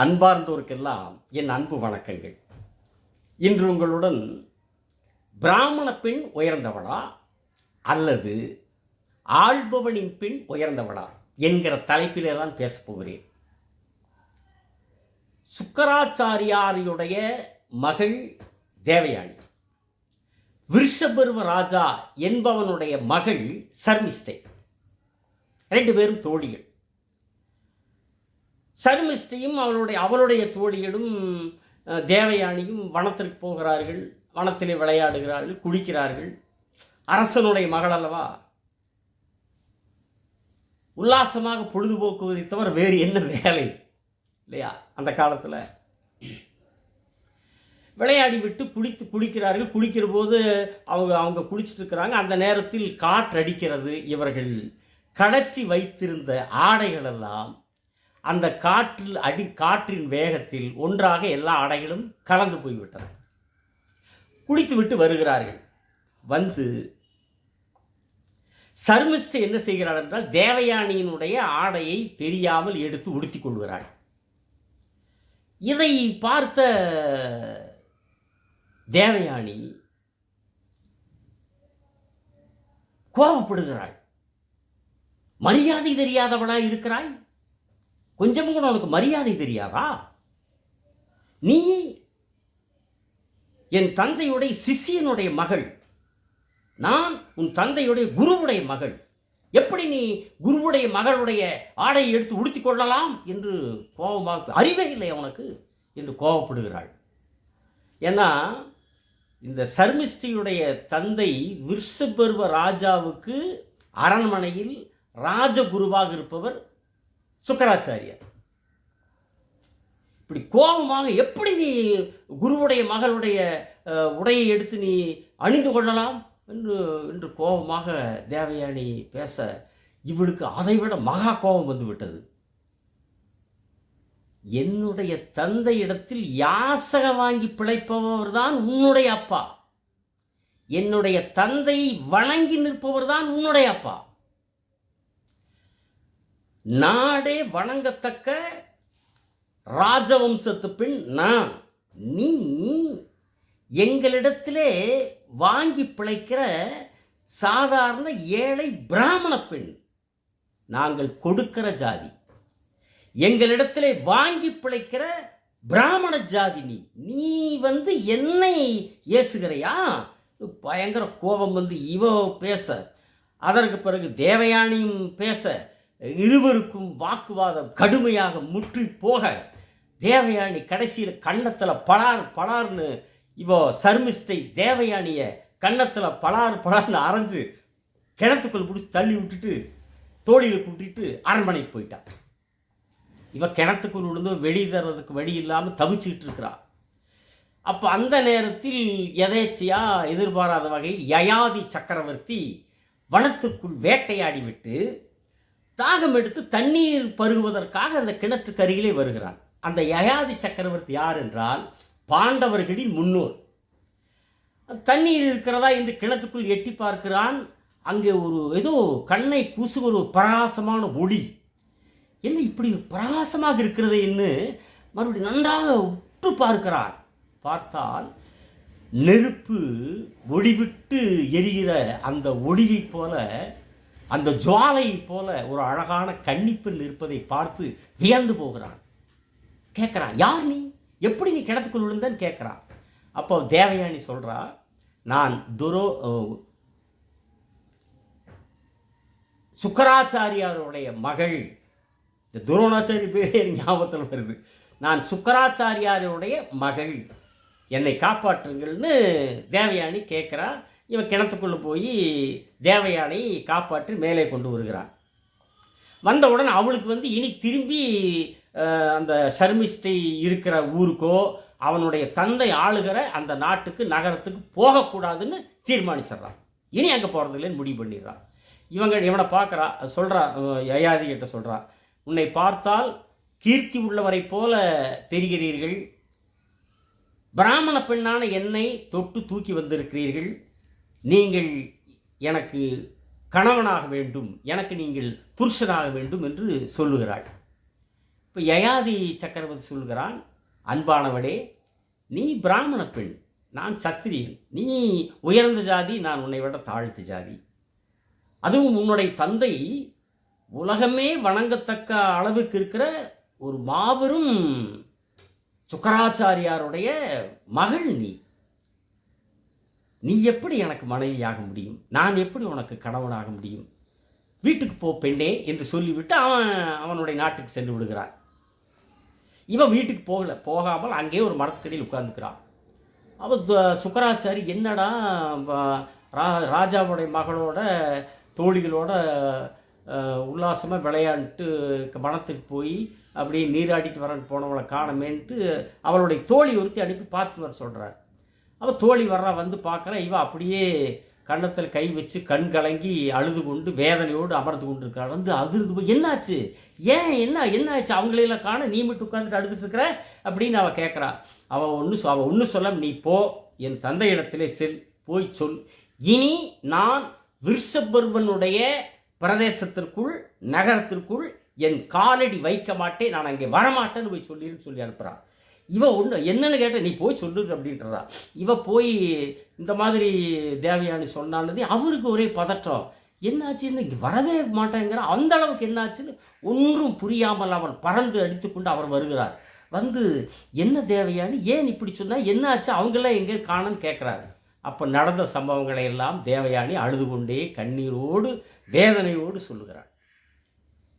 அன்பார்ந்தோருக்கெல்லாம் என் அன்பு வணக்கங்கள். இன்று உங்களுடன் பிராமண பெண் உயர்ந்தவளா அல்லது ஆள்பவனின் பெண் உயர்ந்தவளா என்கிற தலைப்பிலே தான் பேசப் போகிறேன். சுக்கராச்சாரியாருடைய மகள் தேவயானி, விருஷபர்வ ராஜா என்பவனுடைய மகள் சர்மிஷ்டை, ரெண்டு பேரும் தோழிகள். சர்மிஷ்டையும் அவளுடைய தோழிகளும் தேவயானியும் வனத்திற்கு போகிறார்கள். வனத்திலே விளையாடுகிறார்கள், குளிக்கிறார்கள். அரசனுடைய மகள் அல்லவா, உல்லாசமாக பொழுதுபோக்குவதை தவிர வேறு என்ன வேலை இல்லையா? அந்த காலத்தில் விளையாடி விட்டு குளிக்கிறார்கள். குளிக்கிற போது அவங்க குளிச்சுட்டு இருக்கிறாங்க. அந்த நேரத்தில் காற்றடிக்கிறது. இவர்கள் கடற்றி வைத்திருந்த ஆடைகளெல்லாம் அந்த காற்றின் வேகத்தில் ஒன்றாக எல்லா ஆடைகளும் கலந்து போய்விட்டன. குளித்து விட்டு வருகிறார்கள். வந்து சர்மிஷ்டை என்ன செய்கிறாள் என்றால், தேவயானியினுடைய ஆடையை தெரியாமல் எடுத்து உடுத்திக் கொள்கிறாள். இதை பார்த்த தேவயானி கோபப்படுகிறாள். மரியாதை தெரியாதவளா இருக்கிறாய்? கொஞ்சமும் கூட உனக்கு மரியாதை தெரியாதா? நீ என் தந்தையுடைய சிஷியனுடைய மகள், நான் உன் தந்தையுடைய குருவுடைய மகள். எப்படி நீ குருவுடைய மகளுடைய ஆடையை எடுத்து உடுத்திக் கொள்ளலாம் என்று கோபமாக, அறிவே இல்லை உனக்கு என்று கோபப்படுகிறாள். ஏன்னா இந்த சர்மிஷ்டையுடைய தந்தை விருஷபர்வ ராஜாவுக்கு அரண்மனையில் ராஜகுருவாக இருப்பவர் சுக்கராச்சாரியார். இப்படி கோபமாக, எப்படி நீ குருவுடைய மகளுடைய உடையை எடுத்து நீ அணிந்து கொள்ளலாம் என்று கோபமாக தேவயானி பேச, இவளுக்கு அதைவிட மகா கோபம் வந்துவிட்டது. என்னுடைய தந்தையிடத்தில் யாசகம் வாங்கி பிழைப்பவர் தான் உன்னுடைய அப்பா. என்னுடைய தந்தையை வணங்கி நிற்பவர் தான் உன்னுடைய அப்பா. நாடே வணங்கத்தக்க ராஜவம்சத்து பெண் நான். நீ எங்களிடத்திலே வாங்கி பிழைக்கிற சாதாரண ஏழை பிராமண பெண். நாங்கள் கொடுக்கிற ஜாதி. எங்களிடத்திலே வாங்கி பிழைக்கிற பிராமண ஜாதி நீ வந்து என்னை ஏசுகிறையா? பயங்கர கோபம் வந்து இவ பேச, அதற்கு பிறகு தேவயானியும் பேச, இருவருக்கும் வாக்குவாதம் கடுமையாக முற்றி போக, தேவயானி கடைசியில் கன்னத்தில் பலார்னு இவோ சர்மிஷ்டை தேவயானிய கன்னத்தில் பலார்னு அரைஞ்சு கிணத்துக்குள் பிடிச்சி தள்ளி விட்டுட்டு தோழியில் கூட்டிட்டு அரண்மனைக்கு போயிட்டான். இவ கிணத்துக்குள் விழுந்து வெளியே தர்றதுக்கு வழி இல்லாமல் தவிச்சுக்கிட்டு இருக்கிறான். அப்போ அந்த நேரத்தில் எதேச்சியா எதிர்பாராத வகையில் யயாதி சக்கரவர்த்தி வனத்திற்குள் வேட்டையாடி விட்டு தாகம் எடுத்து தண்ணீர் பருகுவதற்காக அந்த கிணற்றுக்கு அருகிலே வருகிறான். அந்த யயாதி சக்கரவர்த்தி யார் என்றால் பாண்டவர்களின் முன்னோர். தண்ணீர் இருக்கிறதா என்று கிணத்துக்குள் எட்டி பார்க்கிறான். அங்கே ஏதோ கண்ணை கூசுகிற ஒரு பிரகாசமான ஒளி. என்ன இப்படி பிரகாசமாக இருக்கிறது என்று மறுபடியும் நன்றாக உற்று பார்க்கிறான். பார்த்தால் நெருப்பு ஒளிவிட்டு எரிகிற அந்த ஒளியை போல, அந்த ஜுவாலை போல ஒரு அழகான கன்னிப்பெண் இருப்பதை பார்த்து வியந்து போகிறான். கேட்குறான், யார் நீ? எப்படி நீ கிணத்துக்குள் விழுந்தன்னு கேட்குறான். அப்போ தேவயானி சொல்கிறா, நான் சுக்கராச்சாரியாருடைய மகள். இந்த துரோணாச்சாரி பேரே ஞாபகத்தில் வருது. நான் சுக்கராச்சாரியாருடைய மகள், என்னை காப்பாற்றுங்கள்னு தேவயானி கேட்குறா. இவன் கிணத்துக்குள்ளே போய் தேவயானை காப்பாற்றி மேலே கொண்டு வருகிறான். வந்தவுடன் அவளுக்கு வந்து இனி திரும்பி அந்த சர்மிஷ்டை இருக்கிற ஊருக்கோ அவனுடைய தந்தை ஆளுகிற அந்த நாட்டுக்கு நகரத்துக்கு போகக்கூடாதுன்னு தீர்மானிச்சிட்றான். இனி அங்கே போகிறதில்லைன்னு முடிவு பண்ணிடுறான். இவனை பார்க்குறா, சொல்கிறா, யயாதி கிட்ட சொல்கிறா, உன்னை பார்த்தால் கீர்த்தி உள்ளவரை போல தெரிகிறீர்கள். பிராமண பெண்ணான என்னை தொட்டு தூக்கி வந்திருக்கிறீர்கள். நீங்கள் எனக்கு கணவனாக வேண்டும், எனக்கு நீங்கள் புருஷனாக வேண்டும் என்று சொல்லுகிறாள். இப்போ யயாதி சக்கரவர்த்தி சொல்கிறான், அன்பானவளே, நீ பிராமண பெண், நான் சத்திரியன். நீ உயர்ந்த ஜாதி, நான் உன்னை விட தாழ்த்த ஜாதி. அதுவும் உன்னுடைய தந்தை உலகமே வணங்கத்தக்க அளவுக்கு இருக்கிற ஒரு மாபெரும் சுக்கராச்சாரியாருடைய மகள் நீ. நீ எப்படி எனக்கு மனைவியாக முடியும்? நான் எப்படி உனக்கு கணவனாக முடியும்? வீட்டுக்கு போ பெண்ணே என்று சொல்லிவிட்டு அவனுடைய நாட்டுக்கு சென்று விடுகிறான். இவன் வீட்டுக்கு போகாமல் அங்கே ஒரு மரத்துக்கடியில் உட்கார்ந்துக்கிறான். அவன் சுக்கராச்சாரி, என்னடா ராஜாவுடைய மகளோட தோழிகளோட உல்லாசமாக விளையாண்டுட்டு வனத்துக்கு போய் அப்படியே நீராடிட்டு வரன்னு போனவளை காணமேன்ட்டு அவளுடைய தோழி ஒருத்தி அனுப்பி பார்த்துட்டு வர சொல்கிறார். அவள் தோழி வர்றா, வந்து பார்க்குறா. இவன் அப்படியே கன்னத்தில் கை வச்சு கண் கலங்கி அழுது கொண்டு வேதனையோடு அமர்ந்து கொண்டு இருக்காள். வந்து அதிர்ந்து போய், என்னாச்சு, ஏன் என்னாச்சு, அவங்களையெல்லாம் காண, நீ மட்டும் உட்காந்துட்டு அழுதுட்டு இருக்கிற அப்படின்னு அவள் கேட்குறா. அவள் ஒன்றும் சொல்ல, நீ போ, என் தந்தை இடத்திலே போய் சொல், இனி நான் விருஷபர்வனுடைய பிரதேசத்திற்குள் நகரத்திற்குள் என் காலடி வைக்க மாட்டேன், நான் அங்கே வரமாட்டேன்னு போய் சொல்லி அனுப்புகிறான். இவன் என்னன்னு கேட்ட, நீ போய் சொல்லுது அப்படின்றா. இவ போய் இந்த மாதிரி தேவயானி சொன்னானது அவருக்கு ஒரே பதற்றம். என்னாச்சுன்னு, இங்கே வரவே மாட்டேங்கிற அந்த அளவுக்கு என்னாச்சுன்னு ஒன்றும் புரியாமல் அவன் பறந்து அடித்துக்கொண்டு அவர் வருகிறார். வந்து, என்ன தேவயானி, ஏன் இப்படி சொன்னால், என்னாச்சு, அவங்களாம் எங்கே காணன்னு கேட்குறாரு. அப்போ நடந்த சம்பவங்களை எல்லாம் தேவயானி அழுது கொண்டே கண்ணீரோடு வேதனையோடு சொல்லுகிறார்.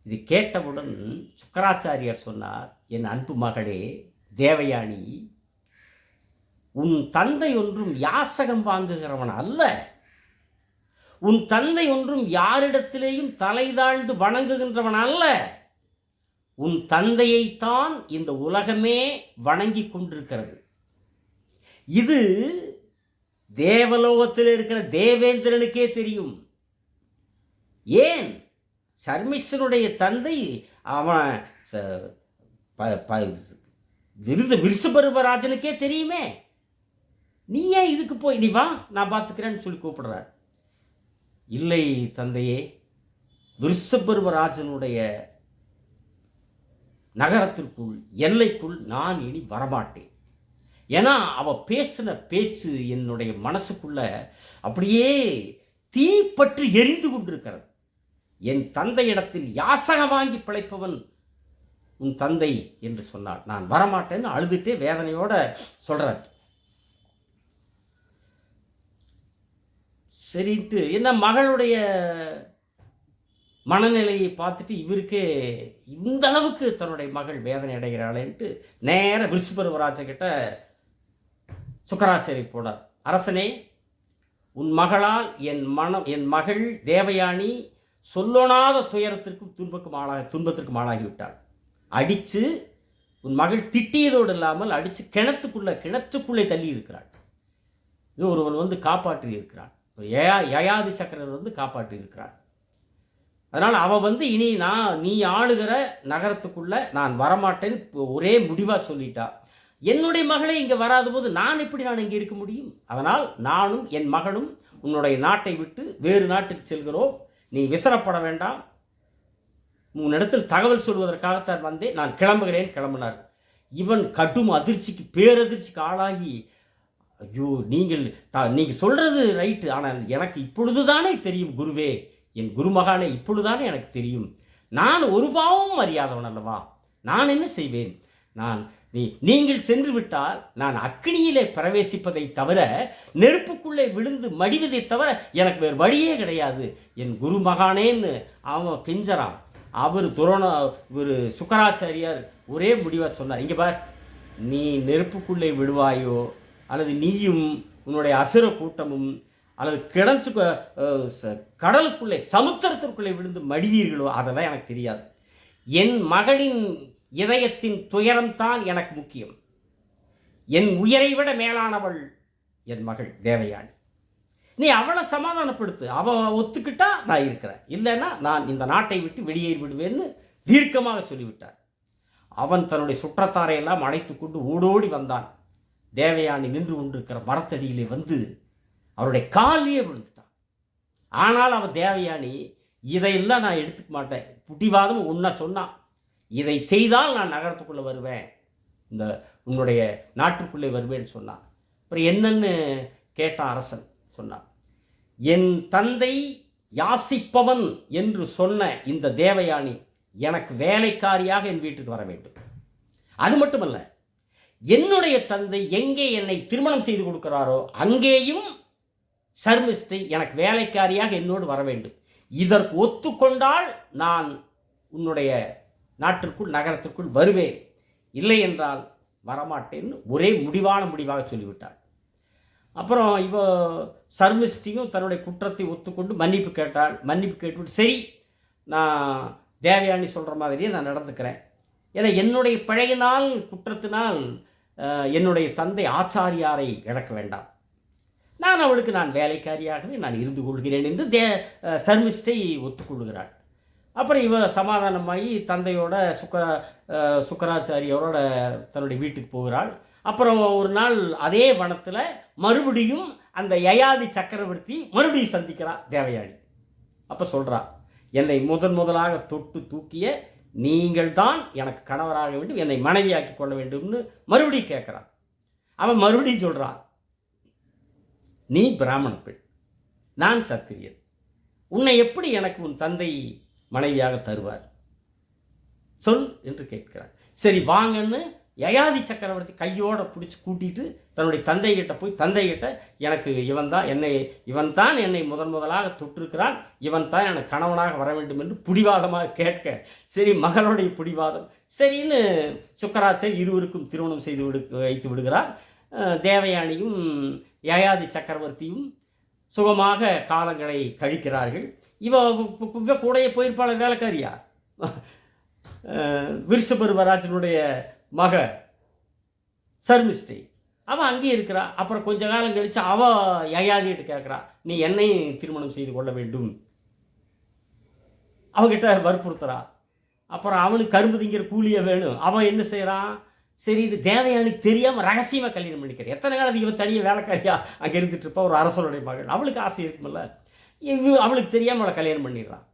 இது கேட்டவுடன் சுக்கராச்சாரியார் சொன்னார், என் அன்பு மகளே தேவயானி, உன் தந்தை ஒன்றும் யாசகம் வாங்குகிறவன் அல்ல. உன் தந்தை ஒன்றும் யாரிடத்திலேயும் தலை தாழ்ந்து வணங்குகின்றவன் அல்ல. உன் தந்தையைத்தான் இந்த உலகமே வணங்கி கொண்டிருக்கிறது. இது தேவலோகத்தில் இருக்கிற தேவேந்திரனுக்கே தெரியும். ஏன், சர்மிஷ்டனுடைய தந்தை அவன் விருஷபர்வராஜனுக்கே தெரியுமே. நீ ஏன் இதுக்கு போய், நீ வா நான் பார்த்துக்கிறேன்னு சொல்லி கூப்பிடுறார். இல்லை தந்தையே, விருஷபர்வராஜனுடைய நகரத்திற்குள் எல்லைக்குள் நான் இனி வரமாட்டேன். ஏன்னா அவ பேசின பேச்சு என்னுடைய மனசுக்குள்ள அப்படியே தீப்பற்றி எரிந்து கொண்டிருக்கிறது. என் தந்தையிடத்தில் யாசகம் வாங்கி பிழைப்பவன் உன் தந்தை என்று சொன்னார். நான் வரமாட்டேன்னு அழுதுட்டே வேதனையோட சொல்றார். சரின்ட்டு என்ன மகளுடைய மனநிலையை பார்த்துட்டு இவருக்கே இந்த அளவுக்கு தன்னுடைய மகள் வேதனை அடைகிறாளேன்ட்டு நேர விருஷபர்வராஜ கிட்ட சுக்கராச்சாரி போனார். அரசனே, உன் மகளால் என் மகள் தேவயானி சொல்லொணாத துயரத்திற்கும் துன்பத்திற்கும் ஆளாகிவிட்டாள். அடித்து உன் மகள் திட்டியதோடு இல்லாமல் அடித்து கிணற்றுக்குள்ளே தள்ளி இருக்கிறாள். இது ஒருவன் வந்து காப்பாற்றி இருக்கிறான். யயாதி சக்கரவர் வந்து காப்பாற்றி இருக்கிறான். அதனால் அவள் வந்து இனி நீ ஆளுகிற நகரத்துக்குள்ள நான் வரமாட்டேன்னு ஒரே முடிவாக சொல்லிட்டா. என்னுடைய மகளே இங்கே வராத போது நான் இங்கே இருக்க முடியும்? அதனால் நானும் என் மகளும் உன்னுடைய நாட்டை விட்டு வேறு நாட்டுக்கு செல்கிறோம். நீ விசரப்பட வேண்டாம். உன்னிடத்தில் தகவல் சொல்வதற்காகத்தான் வந்தேன். நான் கிளம்பினார். இவன் கடும் அதிர்ச்சிக்கு பேரதிர்ச்சிக்கு ஆளாகி, ஐயோ, நீங்கள் சொல்றது ரைட்டு, ஆனால் எனக்கு இப்பொழுதுதானே தெரியும் குருவே, என் குருமகானே, இப்பொழுதுதானே எனக்கு தெரியும். நான் ஒரு பாவமும் அறியாதவன் அல்லவா, நான் என்ன செய்வேன்? நீங்கள் சென்று விட்டால் நான் அக்னியிலே பிரவேசிப்பதை தவிர, நெருப்புக்குள்ளே விழுந்து மடிவதை தவிர எனக்கு வேறு வழியே கிடையாது. என் குருமகானேன்னு அவன் கெஞ்சறான். ஒரு சுக்கராச்சாரியார் ஒரே முடிவாக சொன்னார். இங்கே பார், நீ நெருப்புக்குள்ளே விடுவாயோ, அல்லது நீயும் உன்னுடைய அசுர கூட்டமும், அல்லது கடலுக்குள்ளே சமுத்திரத்திற்குள்ளே விழுந்து மடிவீர்களோ, அதெல்லாம் எனக்கு தெரியாது. என் மகளின் இதயத்தின் துயரம்தான் எனக்கு முக்கியம். என் உயிரை விட மேலானவள் என் மகள் தேவயானி. நீ அவளை சமாதானப்படுத்து. அவள் ஒத்துக்கிட்டா நான் இருக்கிறேன், இல்லைன்னா நான் இந்த நாட்டை விட்டு வெளியேறி விடுவேன்னு தீர்க்கமாக சொல்லிவிட்டார். அவன் தன்னுடைய சுற்றத்தாரையெல்லாம் அழைத்து கொண்டு ஓடோடி வந்தான். தேவயானி நின்று கொண்டிருக்கிற மரத்தடியிலே வந்து அவருடைய காலிலே விழுந்துட்டான். ஆனால் அவன் தேவயானி, இதையெல்லாம் நான் எடுத்துக்க மாட்டேன், புட்டிவாதம் ஒன்றா சொன்னான். இதை செய்தால் நான் நகரத்துக்குள்ளே வருவேன், இந்த உன்னுடைய நாட்டுக்குள்ளே வருவேன்னு சொன்னான். அப்புறம் என்னன்னு கேட்டான் அரசன். சொன்னான், என் தந்தை யாசிப்பவன் என்று சொன்ன இந்த தேவயானி எனக்கு வேலைக்காரியாக என் வீட்டுக்கு வர வேண்டும். அது மட்டுமல்ல, என்னுடைய தந்தை எங்கே என்னை திருமணம் செய்து கொடுக்கிறாரோ அங்கேயும் சர்மிஸ்டை எனக்கு வேலைக்காரியாக என்னோடு வர வேண்டும். இதற்கு ஒத்துக்கொண்டால் நான் உன்னுடைய நாட்டிற்குள் நகரத்திற்குள் வருவேன், இல்லை என்றால் வரமாட்டேன்னு ஒரே முடிவாக சொல்லிவிட்டாள். அப்புறம் சர்மிஸ்டியும் தன்னுடைய குற்றத்தை ஒத்துக்கொண்டு மன்னிப்பு கேட்டாள். மன்னிப்பு கேட்டுவிட்டு, சரி நான் தேவயானி சொல்கிற மாதிரியே நான் நடந்துக்கிறேன், ஏன்னா என்னுடைய பழைய நாள் குற்றத்தினால் என்னுடைய தந்தை ஆச்சாரியாரை இழக்க வேண்டாம், நான் அவளுக்கு நான் வேலைக்காரியாகவே நான் இருந்து கொள்கிறேன் என்று சர்மிஸ்டை ஒத்துக்கொள்கிறாள். அப்புறம் சமாதானமாகி தந்தையோட சுக்கராச்சாரியோட தன்னுடைய வீட்டுக்கு போகிறாள். அப்புறம் ஒரு நாள் அதே வனத்தில் மறுபடியும் அந்த யயாதி சக்கரவர்த்தி மறுபடியும் சந்திக்கிறார் தேவயானி. அப்போ சொல்கிறா, என்னை முதலாக தொட்டு தூக்கிய நீங்கள் தான் எனக்கு கணவராக வேண்டும், என்னை மனைவியாக்கி கொள்ள வேண்டும்னு மறுபடியும் கேட்குறான். அவன் மறுபடியும் சொல்கிறான், நீ பிராமண பெண், நான் சத்திரியன், உன்னை எப்படி எனக்கு உன் தந்தை மனைவியாக தருவார் சொல் என்று கேட்கிறார். சரி வாங்கன்னு யயாதி சக்கரவர்த்தி கையோடு பிடிச்சி கூட்டிகிட்டு தன்னுடைய தந்தைகிட்ட போய், தந்தைகிட்ட எனக்கு இவன் தான் என்னை முதலாக தொட்டிருக்கிறான், இவன் தான் எனக்கு கணவனாக வர வேண்டும் என்று பிடிவாதமாக கேட்க, சரி மகளுடைய பிடிவாதம் சரின்னு சுக்கராச்சாரியர் இருவருக்கும் திருமணம் செய்து வைத்து விடுகிறார். தேவயானியும் யயாதி சக்கரவர்த்தியும் சுகமாக காலங்களை கழிக்கிறார்கள். இவ கூடையே போயிருப்பாள வேலைக்காரியா, விருஷபருவராஜனுடைய மக சர்மிஸ்டை, அவன் அங்கேயே இருக்கிறா. அப்புறம் கொஞ்ச காலம் கழித்து அவள் யயாதிட்டு கேட்குறா, நீ என்னையும் திருமணம் செய்து கொள்ள வேண்டும், அவகிட்ட வற்புறுத்துறா. அப்புறம் அவனுக்கு கரும்பு திங்கிற கூலியை வேணும். அவன் என்ன செய்கிறான், சரி தேவயானிக்கு தெரியாமல் ரகசியமாக கல்யாணம் பண்ணிக்கிறேன். எத்தனை காலத்துக்கு இவன் தனியாக வேலைக்காரியா அங்கே இருந்துட்டு இருப்பா, ஒரு அரசனுடைய மகள், அவளுக்கு ஆசை இருக்குமில்ல, அவளுக்கு தெரியாமல் அவளை கல்யாணம் பண்ணிடுறான்.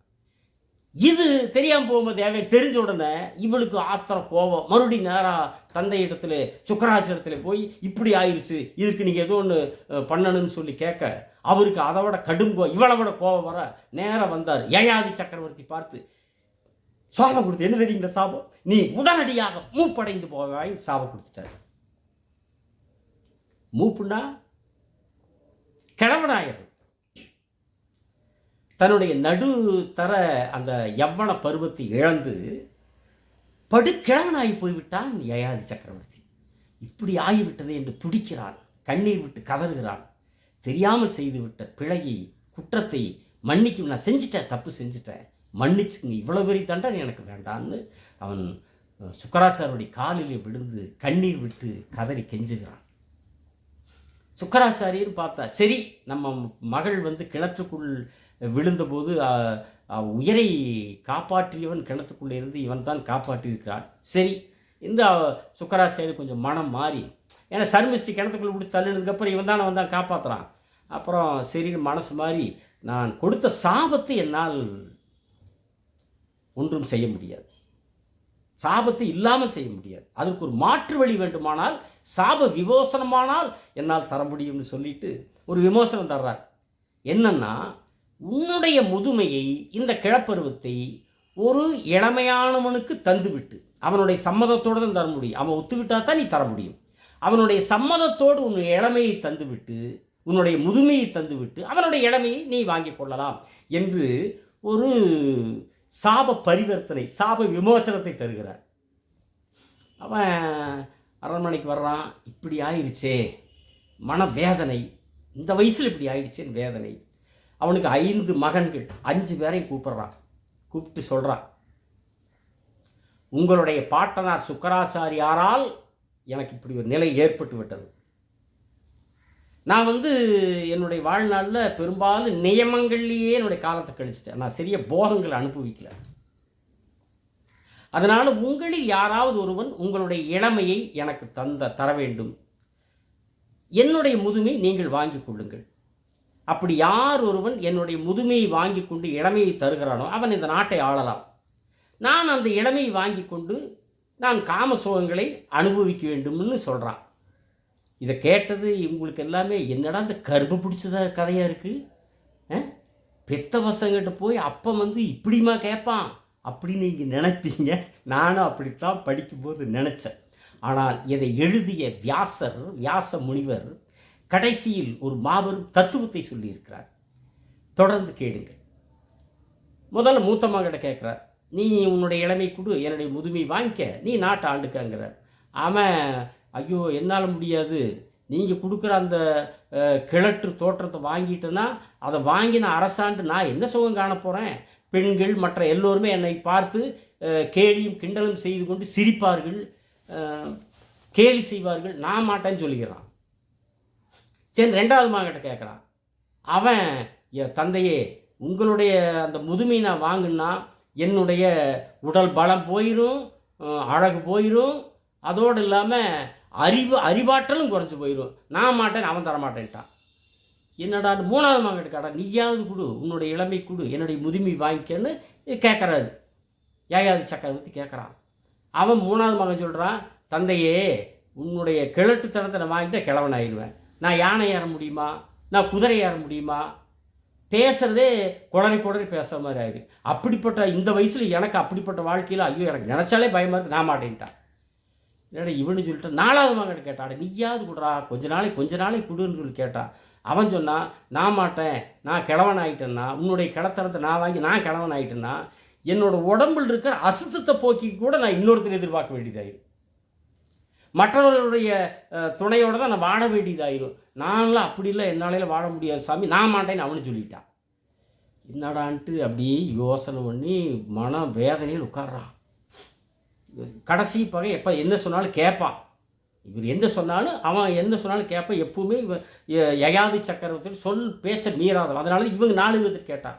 இது தெரியாமல் போகும்போது தேவையான தெரிஞ்ச உடனே இவளுக்கு ஆத்திரம் கோபம், மறுபடியும் நேராக தந்தை இடத்துல சுக்கராச்சாரத்தில் போய் இப்படி ஆயிடுச்சு, இதுக்கு நீங்கள் ஏதோ ஒன்று பண்ணணும்னு சொல்லி கேட்க, அவருக்கு அதை விட கடும் இவளை விட கோபம் வர நேராக வந்தார். யயாதி சக்கரவர்த்தி பார்த்து சாபம் கொடுத்து, என்ன தெரியுங்களா சாபம், நீ உடனடியாக மூப்படைந்து போவாய் சாபம் கொடுத்துட்டார். மூப்புன்னா கிழவனாயிரம், தன்னுடைய நடுத்தர அந்த யவ்வன பருவத்தை இழந்து படுக்கிழவனாகி போய்விட்டான் யயாதி சக்கரவர்த்தி. இப்படி ஆகிவிட்டது என்று துடிக்கிறான், கண்ணீர் விட்டு கதறுகிறான். தெரியாமல் செய்துவிட்ட பிழையை குற்றத்தை மன்னிக்கும், நான் செஞ்சிட்டேன், தப்பு செஞ்சிட்டேன், மன்னிச்சுங்க, இவ்வளோ பெரிய தண்டனை எனக்கு வேண்டான்னு அவன் சுக்கராச்சாரியுடைய காலிலே விழுந்து கண்ணீர் விட்டு கதறி கெஞ்சுகிறான். சுக்கராச்சாரியர் பார்த்தா, சரி நம்ம மகள் கிணற்றுக்குள் விழுந்தபோது உயிரை காப்பாற்றியவன் கிணத்துக்குள்ளே இருந்து இவன் தான் காப்பாற்றியிருக்கிறான். சரி, இந்த சுக்கராச்சாரியர் கொஞ்சம் மனம் மாறி, ஏன்னா சர்மிஸ்டி கிணத்துக்குள்ளே விட்டு தள்ளினதுக்கப்புறம் இவன் தான் காப்பாற்றுறான். அப்புறம் சரி மனசு மாறி, நான் கொடுத்த சாபத்தை என்னால் ஒன்றும் செய்ய முடியாது, சாபத்தை இல்லாமல் செய்ய முடியாது, அதற்கு ஒரு மாற்று வழி வேண்டுமானால், சாப விமோசனமானால் என்னால் தர முடியும்னு சொல்லிட்டு ஒரு விமோசனம் தர்றார். என்னன்னா, உன்னுடைய முதுமையை, இந்த கிழப்பருவத்தை ஒரு இளமையானவனுக்கு தந்துவிட்டு, அவனுடைய சம்மதத்தோடு தான் தர முடியும், அவன் ஒத்துக்கிட்டா தான் நீ தர முடியும், அவனுடைய சம்மதத்தோடு உன் இளமையை தந்துவிட்டு, உன்னுடைய முதுமையை தந்துவிட்டு அவனுடைய இளமையை நீ வாங்கி கொள்ளலாம் என்று ஒரு சாப பரிவர்த்தனை, சாப விமோசனத்தை தருகிறார். அவன் அரண்மனைக்கு வர்றான். இப்படி ஆயிடுச்சே, மனவேதனை, இந்த வயசில் இப்படி ஆயிடுச்சேன்னு வேதனை. அவனுக்கு 5 மகன்கள், 5 பேரையும் கூப்பிட்டு சொல்கிறான், உங்களுடைய பாட்டனார் சுக்கராச்சாரியாரால் எனக்கு இப்படி ஒரு நிலை ஏற்பட்டு விட்டது. நான் என்னுடைய வாழ்நாளில் பெரும்பாலும் நியமங்கள்லேயே என்னுடைய காலத்தை கழிச்சிட்டேன், நான் சிறிய போகங்களை அனுபவிக்கல. அதனால் உங்களில் யாராவது ஒருவன் உங்களுடைய இளமையை எனக்கு தர வேண்டும், என்னுடைய முதுமை நீங்கள் வாங்கி கொள்ளுங்கள். அப்படி யார் ஒருவன் என்னுடைய முதுமையை வாங்கி கொண்டு இளமையை தருகிறானோ அவன் இந்த நாட்டை ஆளலாம். நான் அந்த இளமையை வாங்கி கொண்டு நான் காம சுகங்களை அனுபவிக்க வேண்டும்னு சொல்கிறான். இதை கேட்டது இவங்களுக்கு எல்லாமே என்னடா இந்த கரும்பு பிடிச்சதா கதையாக இருக்குது, பெத்த பசங்கிட்ட போய் அப்பம் இப்படிமா கேட்பான் அப்படின்னு நீங்கள் நினைப்பீங்க. நானும் அப்படித்தான் படிக்கும்போது நினச்சேன். ஆனால் இதை எழுதிய வியாச முனிவர் கடைசியில் ஒரு மாபெரும் தத்துவத்தை சொல்லியிருக்கிறார். தொடர்ந்து கேளுங்க. முதல்ல மூத்த மகன்கிட்ட கேட்குறார், நீ உன்னுடைய இளமை கொடு, என்னுடைய முதுமை வாங்கிக்க, நீ நாட்டை ஆண்டுக்கங்கிறார். அவன் ஐயோ என்னால் முடியாது, நீங்கள் கொடுக்குற அந்த கிழட்டு தோற்றத்தை வாங்கிட்டேன்னா அதை வாங்கின அரசாண்டு நான் என்ன சுகம் காண போகிறேன், பெண்கள் மற்ற எல்லோருமே என்னை பார்த்து கேலியும் கிண்டலும் செய்து கொண்டு சிரிப்பார்கள், கேலி செய்வார்கள், நான் மாட்டேன்னு சொல்லிக்கிறான். சரி, ரெண்டாவது மகன்கிட்ட கேட்குறான். அவன் தந்தையே உங்களுடைய அந்த முதுமை நான் வாங்கினா என்னுடைய உடல் பலம் போயிடும், அழகு போயிடும், அதோடு இல்லாமல் அறிவாற்றலும் குறைஞ்சி போயிடும், நான் மாட்டேன், அவன் தரமாட்டேன்ட்டான். என்னடா மூணாவது மகன் கேட்டா, நீயாவது கொடு, உன்னுடைய இளமை கொடு, என்னுடைய முதுமை வாங்கிக்கன்னு கேட்குறாரு. யயாதி சக்கரவர்த்தி கேட்குறான். அவன் மூணாவது மகன் சொல்கிறான், தந்தையே உன்னுடைய கிழட்டுத்தனத்தை நான் வாங்கிட்டா கிழவன் ஆயிடுவேன், நான் யானை ஏற முடியுமா, நான் குதிரை ஏற முடியுமா, பேசுகிறதே குளறி பேசுகிற மாதிரி ஆயிடுது. அப்படிப்பட்ட இந்த வயசில் எனக்கு அப்படிப்பட்ட வாழ்க்கையில் ஐயோ எனக்கு நினச்சாலே பயமாக இருக்குது, நான் மாட்டேன்ட்டான். என்னடா இவனு சொல்லிட்டு நாலாவது மகன் கேட்டான், நீயாவது கொடுறா, கொஞ்ச நாளைக்கு கொடுன்னு சொல்லி கேட்டான். அவன் சொன்னான், நான் மாட்டேன், நான் கிழவன் ஆகிட்டேன்னா, உன்னுடைய கிளத்தனத்தை நான் வாங்கி நான் கிழவன் ஆகிட்டேன்னா என்னோட உடம்பில் இருக்கிற அசுத்தத்தை போக்கி கூட நான் இன்னொருத்தர் எதிர்பார்க்க வேண்டியதாயிரும், மற்றவர்களுடைய துணையோடு தான் நான் வாழ வேண்டியதாயிரும், நான்லாம் அப்படி இல்லை, என்னால வாழ முடியாது சாமி, நான் மாட்டேன்னு அவனு சொல்லிட்டான். என்னடான்ட்டு அப்படியே யோசனை பண்ணி மன வேதனையில் உட்கார்றான். கடைசி பகை எப்போ என்ன சொன்னாலும் கேட்பான், இவர் என்ன சொன்னாலும் அவன் என்ன சொன்னாலும் கேட்பான். எப்பவுமே யயாதி சக்கரவர்த்தி சொல் பேச்சை மீறாதவன், அதனால இவங்க 4 விதத்தில் கேட்டான்.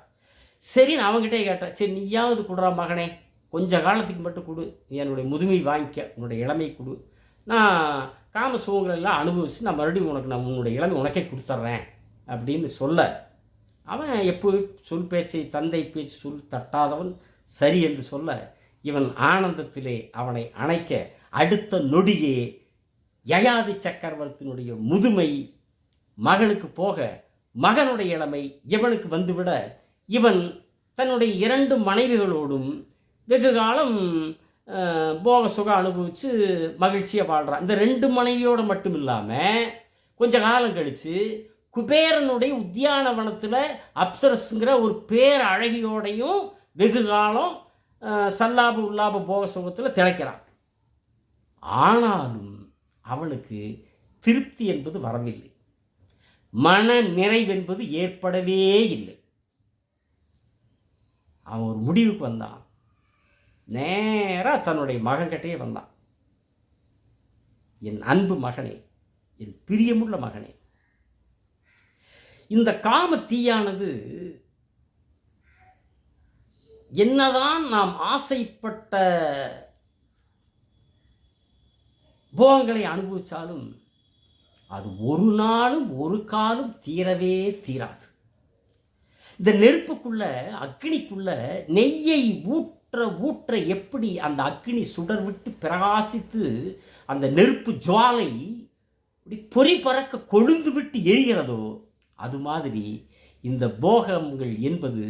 சரின்னு அவங்ககிட்டே கேட்டான், சரி நீயாவது கொடுறா மகனே, கொஞ்ச காலத்துக்கு மட்டும் கொடு, என்னுடைய முதுமை வாங்கிக்க, உன்னுடைய இளமை கொடு, நான் காம சுகங்களை எல்லாம் அனுபவிச்சு நான் மறுபடியும் நான் உன்னுடைய இளமை உனக்கே கொடுத்துட்றேன் அப்படின்னு சொல்ல, அவன் எப்போ சொல் பேச்சை தந்தை பேச்சு சொல் தட்டாதவன் சரி என்று சொல்ல, இவன் ஆனந்தத்திலே அவனை அணைக்க அடுத்த நொடியே யயாதி சக்கரவர்த்தியினுடைய முதுமை மகனுக்கு போக மகனுடைய இளமை இவனுக்கு வந்துவிட, இவன் தன்னுடைய 2 மனைவிகளோடும் வெகு காலம் போக சுகம் அனுபவித்து மகிழ்ச்சியாக வாழ்கிறான். இந்த 2 மனைவியோடு மட்டும் இல்லாமல் கொஞ்ச காலம் கழித்து குபேரனுடைய உத்தியானவனத்தில் அப்சரஸுங்கிற ஒரு பேர் அழகியோடையும் வெகு காலம் சல்லாப உல்லாப போக சுகத்தில் திளைக்கிறான். ஆனாலும் அவனுக்கு திருப்தி என்பது வரவில்லை, மன நிறைவென்பது ஏற்படவே இல்லை. அவன் ஒரு முடிவுக்கு வந்தான், நேராக தன்னுடைய மகன்கிட்டே வந்தான். என் அன்பு மகனே, என் பிரியமுள்ள மகனே, இந்த காம தீயானது என்னதான் நாம் ஆசைப்பட்ட போகங்களை அனுபவித்தாலும் அது ஒரு நாளும் ஒரு காலம் தீரவே தீராது. இந்த நெருப்புக்குள்ள அக்னிக்குள்ள நெய்யை ஊற்ற எப்படி அந்த அக்னி சுடர் விட்டு பிரகாசித்து அந்த நெருப்பு ஜுவாலை பொறி பறக்க கொழுந்து விட்டு எரிகிறதோ, அது மாதிரி இந்த போகங்கள் என்பது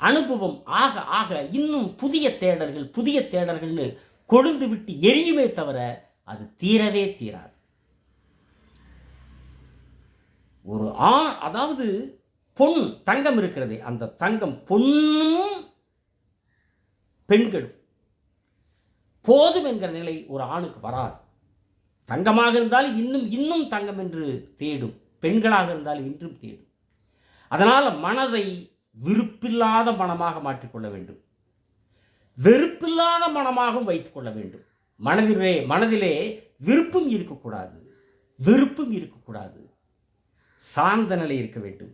அனுபவம் ஆக ஆக இன்னும் புதிய தேடல்கள்னு கொழுந்து விட்டு எரியுமே தவிர அது தீரவே தீராது. ஒரு அதாவது தங்கம் இருக்கிறதே, அந்த தங்கம் பொன்னும் பெண்களும் போதும் என்கிற நிலை ஒரு ஆணுக்கு வராது. தங்கமாக இருந்தாலும் இன்னும் தங்கம் என்று தேடும், பெண்களாக இருந்தாலும் இன்றும் தேடும். அதனால் மனதை விருப்பில்லாத மனமாக மாற்றிக்கொள்ள வேண்டும், வெறுப்பில்லாத மனமாகவும் வைத்துக்கொள்ள வேண்டும். மனதிலே விருப்பம் இருக்கக்கூடாது, வெறுப்பும் இருக்கக்கூடாது, சார்ந்த நிலை இருக்க வேண்டும்.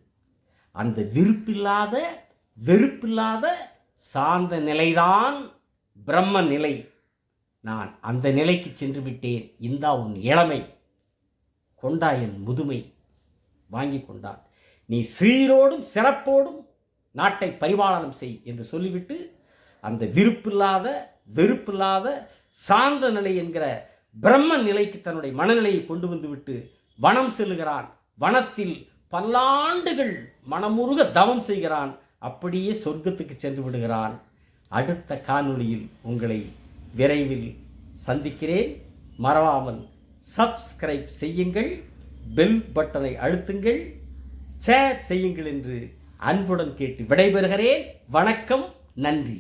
அந்த வெறுப்பில்லாத சார்ந்த நிலைதான் பிரம்ம நிலை. நான் அந்த நிலைக்கு சென்று விட்டேன், இந்தா உன் இளமை, கொண்டா என் முதுமை, வாங்கி கொண்டான், நீ சீரோடும் சிறப்போடும் நாட்டை பரிபாலனம் செய் என்று சொல்லிவிட்டு அந்த விருப்பில்லாத வெறுப்பில்லாத சார்ந்த நிலை என்கிற பிரம்ம நிலைக்கு தன்னுடைய மனநிலையை கொண்டு வந்துவிட்டு வனம் செல்லுகிறான். வனத்தில் பல்லாண்டுகள் மனமுருக தவம் செய்கிறான். அப்படியே சொர்க்கத்துக்கு சென்று விடுகிறான். அடுத்த காணொளியில் உங்களை விரைவில் சந்திக்கிறேன். மறவாமல் சப்ஸ்கிரைப் செய்யுங்கள், பெல் பட்டனை அழுத்துங்கள், ஷேர் செய்யுங்கள் என்று அன்புடன் கேட்டு விடைபெறுகிறேன். வணக்கம், நன்றி.